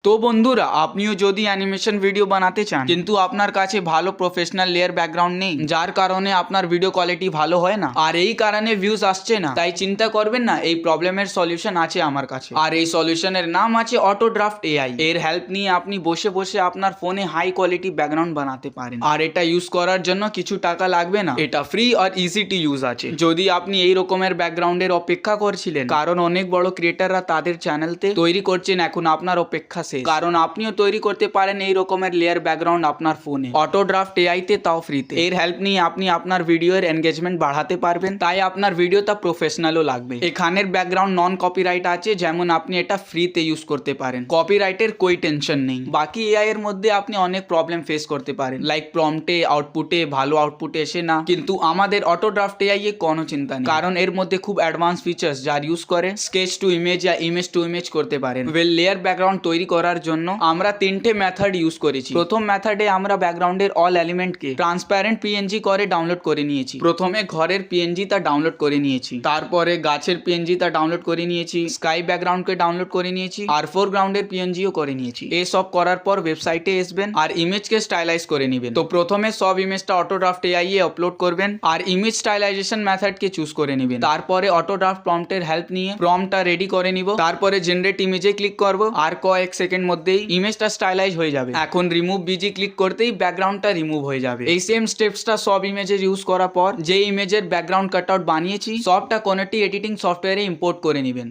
তো বন্ধুরা, আপনিও যদি অ্যানিমেশন ভিডিও বানাতে চান কিন্তু আপনার কাছে ভালো প্রফেশনাল লেয়ার ব্যাকগ্রাউন্ড নেই, যার কারণে আপনার ভিডিও কোয়ালিটি ভালো হয় না আর এই কারণে ভিউজ আসছে না, তাই চিন্তা করবেন না, এই প্রবলেমের সলিউশন আছে আমার কাছে। আর এই সলিউশনের নাম আছে অটোড্রাফট এআই। এর হেল্প নিয়ে আপনি বসে বসে আপনার ফোনে হাই কোয়ালিটি ব্যাকগ্রাউন্ড বানাতে পারেন। আর এটা ইউজ করার জন্য কিছু টাকা লাগবে না, এটা ফ্রি আর ইজি টু ইউজ আছে। যদি আপনি এই রকমের ব্যাকগ্রাউন্ডের অপেক্ষা করছিলেন, কারণ অনেক বড় ক্রিয়েটাররা তাদের চ্যানেলতে তৈরি করছেন, এখন আপনার অপেক্ষা শেষ, কারণ আপনিও তৈরি করতে পারেন এই রকমের লেয়ার ব্যাকগ্রাউন্ড আপনার ফোনে অটোড্রাফট এআই তে, তাও ফ্রিতে। এর হেল্প নিয়ে আপনি আপনার ভিডিওর এনগেজমেন্ট বাড়াতে পারবেন, তাই আপনার ভিডিওটা প্রফেশনালও লাগবে। এখানের ব্যাকগ্রাউন্ড নন কপিরাইট আছে, যেমন আপনি এটা ফ্রিতে ইউজ করতে পারেন, কপিরাইটের কোই টেনশন নেই। বাকি এআই এর মধ্যে আপনি অনেক প্রবলেম ফেস করতে পারেন, লাইক প্রম্পটে আউটপুটে ভালো আউটপুট এসে না, কিন্তু আমাদের অটোড্রাফট এআই এ কোনো চিন্তা নেই, কারণ এর মধ্যে খুব অ্যাডভান্স ফিচার্স যার ইউজ করে স্কেচ টু ইমেজ या ইমেজ টু ইমেজ করতে পারেন। ওয়েল লেয়ার ব্যাকগ্রাউন্ড তৈরি করার জন্য আমরা তিনটে মেথড ইউজ করেছি। প্রথম মেথডে আমরা ব্যাকগ্রাউন্ডের অল এলিমেন্টকে ট্রান্সপারেন্ট পিএনজি করে ডাউনলোড করে নিয়েছি। প্রথমে ঘরের পিএনজি তা ডাউনলোড করে নিয়েছি, তারপরে গাছের পিএনজি তা ডাউনলোড করে নিয়েছি, স্কাই ব্যাকগ্রাউন্ডকে ডাউনলোড করে নিয়েছি, আর ফোরগ্রাউন্ডের পিএনজিও করে নিয়েছি। এই সব করার পর ওয়েবসাইটে আসবেন আর ইমেজকে স্টাইলাইজ করে নেবেন। তো প্রথমে সব ইমেজটা অটোড্রাফট এআই এ আপলোড করবেন আর ইমেজ স্টাইলাইজেশন মেথডকে চুজ করে নেবেন। তারপরে অটোড্রাফট প্রম্পটের হেল্প নিয়ে প্রম্পটটা রেডি করে নিব, তারপরে জেনারেট ইমেজে ক্লিক করব আর কয়েক সেকেন্ড মধ্যেই ইমেজটা স্টাইলাইজ হয়ে যাবে। এখন রিমুভ বিজি ক্লিক করতেই ব্যাকগ্রাউন্ডটা রিমুভ হয়ে যাবে। এই সেম স্টেপসটা সব ইমেজে ইউজ করার পর যে ইমেজের ব্যাকগ্রাউন্ড কাটআউট বানিয়েছি সবটা কোনেটি এডিটিং সফটওয়্যারে ইম্পোর্ট করে নেবেন।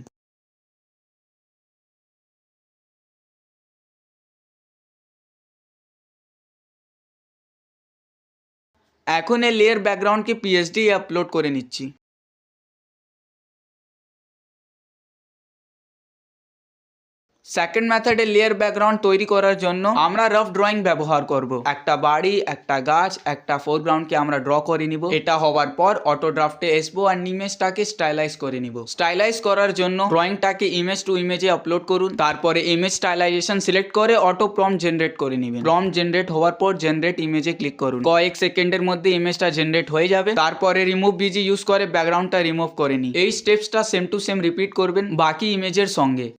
এখন এই লেয়ার ব্যাকগ্রাউন্ডকে পিএসডি আপলোড করে নিচ্ছি। সেকেন্ড মেথডে লেয়ার ব্যাকগ্রাউন্ড তৈরি করার জন্য আমরা রাফ ড্রয়িং ব্যবহার করব। একটা বাড়ি, একটা গাছ, একটা ফোরগ্রাউন্ডকে আমরা ড্র করে নিব। এটা হওয়ার পর অটোড্রাফটে আসবো আর ইমেজটাকে স্টাইলাইজ করে নিব। স্টাইলাইজ করার জন্য ড্রয়িংটাকে ইমেজ টু ইমেজে আপলোড করুন, তারপরে ইমেজ স্টাইলাইজেশন সিলেক্ট করে অটো প্রম্পট জেনারেট করে নেবেন। প্রম্পট জেনারেট হওয়ার পর জেনারেট ইমেজে ক্লিক করুন, কয়েক সেকেন্ডের মধ্যে ইমেজটা জেনারেট হয়ে যাবে। তারপরে রিমুভ বিজি ইউজ করে ব্যাকগ্রাউন্ডটা রিমুভ করে নিন। এই স্টেপসটা সেম টু সেম রিপিট করবেন বাকি ইমেজের সঙ্গে।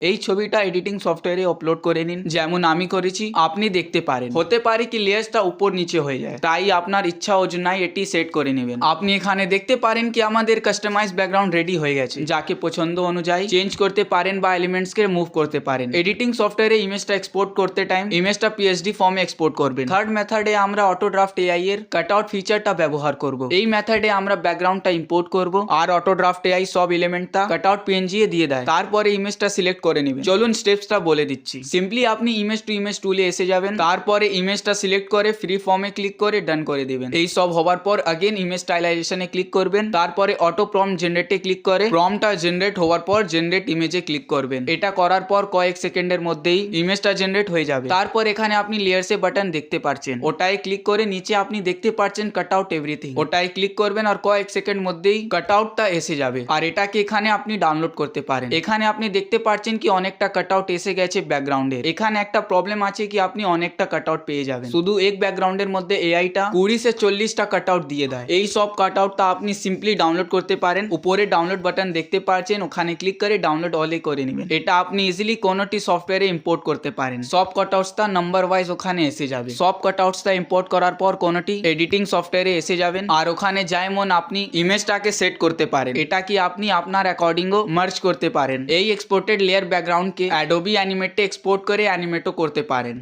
এই ছবিটা এডিটিং সফটওয়্যারে আপলোড করে নিন, যেমন আমি করেছি আপনি দেখতে পারেন। হতে পারে কি লেয়ারটা উপর নিচে হয়ে যায়, তাই আপনার ইচ্ছা অনুযায়ী এটি সেট করে নেবেন। আপনি এখানে দেখতে পারেন কি আমাদের কাস্টমাইজ ব্যাকগ্রাউন্ড রেডি হয়ে গেছে, যাকে পছন্দ অনুযায়ী চেঞ্জ করতে পারেন বা এলিমেন্টসকে মুভ করতে পারেন। এডিটিং সফটওয়্যারে ইমেজটা এক্সপোর্ট করতে টাইম ইমেজটা পিএসডি ফর্মে এক্সপোর্ট করবেন। থার্ড মেথডে আমরা অটোড্রাফট এআই এর কাটআউট ফিচারটা ব্যবহার করব। এই মেথডে আমরা ব্যাকগ্রাউন্ডটা ইম্পোর্ট করব আর অটোড্রাফট এআই সব এলিমেন্টটা কাটআউট পিএনজি এ দিয়ে দেয়, তারপরে ইমেজটা সিলেক্ট করে নেবেন। চলুন স্টেপসটা বলে দিচ্ছি। সিম্পলি আপনি ইমেজ টু ইমেজ টুলে এসে যাবেন, তারপরে ইমেজটা সিলেক্ট করে ফ্রি ফর্মে ক্লিক করে ডান করে দেবেন। এই সব হওয়ার পর अगेन ইমেজ স্টাইলাইজেশনে ক্লিক করবেন, তারপরে অটো প্রম্পট জেনারেটে ক্লিক করে প্রম্পটটা জেনারেট হওয়ার পর জেনারেট ইমেজে ক্লিক করবেন। এটা করার পর কয়েক সেকেন্ডের মধ্যেই ইমেজটা জেনারেট হয়ে যাবে। তারপর এখানে আপনি লেয়ারসে বাটন দেখতে পাচ্ছেন, ওটাই ক্লিক করে নিচে আপনি দেখতে পাচ্ছেন কাটআউট এভরিথিং, ওটাই ক্লিক করবেন আর কয়েক সেকেন্ড মধ্যেই কাটআউটটা এসে যাবে। আর এটাকে এখানে আপনি ডাউনলোড করতে পারেন। এখানে আপনি দেখতে পাচ্ছেন কি অনেকটা কাটআউট এসে গেছে ব্যাকগ্রাউন্ডের। এখানে একটা প্রবলেম আছে কি আপনি অনেকটা কাটআউট পেয়ে যাবেন, শুধু এক ব্যাকগ্রাউন্ডের মধ্যে এআইটা 20 से 40টা কাটআউট দিয়ে দেয়। এই সব কাটআউটটা আপনি সিম্পলি ডাউনলোড করতে পারেন। উপরে ডাউনলোড বাটন দেখতে পাচ্ছেন, ওখানে ক্লিক করে ডাউনলোড অলে করে নেবেন। এটা আপনি ইজিলি কোনোটি সফটওয়্যারে ইম্পোর্ট করতে পারেন। সব কাটআউটসটা নাম্বার ওয়াইজ ওখানে এসে যাবে। সব কাটআউটসটা ইম্পোর্ট করার পর কোনোটি এডিটিং সফটওয়্যারে এসে যাবেন আর ওখানে যেমন আপনি ইমেজটাকে সেট করতে পারেন, এটা কি আপনি আপনার অ্যাকর্ডিংও মার্জ করতে পারেন। এই এক্সপোর্টেড লেয়ার ব্যাকগ্রাউন্ডকে অ্যাডোবি অ্যানিমেটে এক্সপোর্ট করে অ্যানিমেটও করতে পারেন।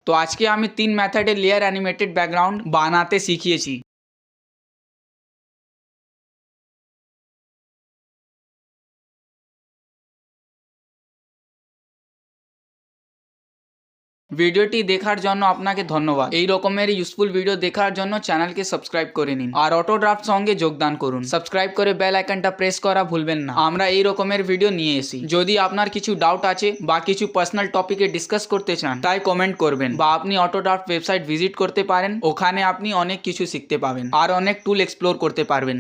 তো আজকে আমি 3 মেথডে লেয়ার অ্যানিমেটেড ব্যাকগ্রাউন্ড বানাতে শিখিয়েছি। ভিডিওটি দেখার জন্য আপনাকে ধন্যবাদ। এই রকমের ইউজফুল ভিডিও দেখার জন্য চ্যানেলকে সাবস্ক্রাইব করে নিন আর অটোড্রাফট সঙ্গে যোগদান করুন। সাবস্ক্রাইব করে বেল আইকনটা প্রেস করা ভুলবেন না। আমরা এই রকমের ভিডিও নিয়ে এসি। যদি আপনার কিছু ডাউট আছে বা কিছু পার্সোনাল টপিকে ডিসকাস করতে চান, তাই কমেন্ট করবেন বা আপনি অটোড্রাফট ওয়েবসাইট ভিজিট করতে পারেন। ওখানে আপনি অনেক কিছু শিখতে পাবেন আর অনেক টুল এক্সপ্লোর করতে পারবেন।